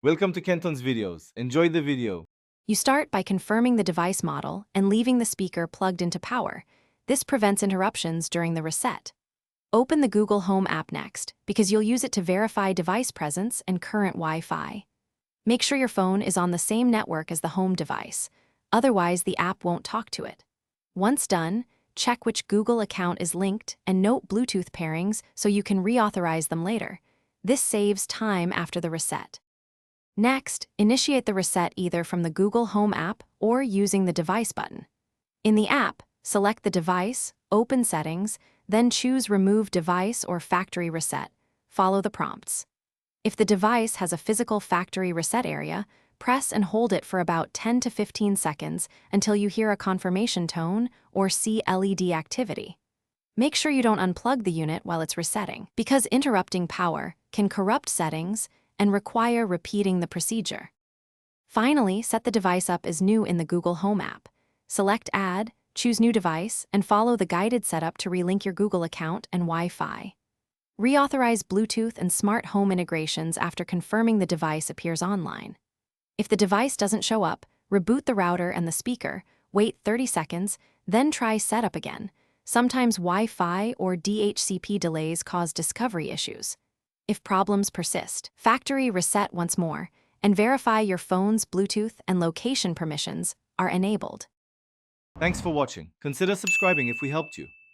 Welcome to Kenton's videos. Enjoy the video. You start by confirming the device model and leaving the speaker plugged into power. This prevents interruptions during the reset. Open the Google Home app next, because you'll use it to verify device presence and current Wi-Fi. Make sure your phone is on the same network as the home device, otherwise the app won't talk to it. Once done, check which Google account is linked and note Bluetooth pairings so you can reauthorize them later. This saves time after the reset. Next, initiate the reset either from the Google Home app or using the Device button. In the app, select the device, open Settings, then choose Remove Device or Factory Reset. Follow the prompts. If the device has a physical factory reset area, press and hold it for about 10 to 15 seconds until you hear a confirmation tone or see LED activity. Make sure you don't unplug the unit while it's resetting, because interrupting power can corrupt settings and require repeating the procedure. Finally, set the device up as new in the Google Home app. Select Add, choose New Device, and follow the guided setup to relink your Google account and Wi-Fi. Reauthorize Bluetooth and smart home integrations after confirming the device appears online. If the device doesn't show up, reboot the router and the speaker, wait 30 seconds, then try setup again. Sometimes Wi-Fi or DHCP delays cause discovery issues. If problems persist, factory reset once more and verify your phone's Bluetooth and location permissions are enabled. Thanks for watching. Consider subscribing if we helped you.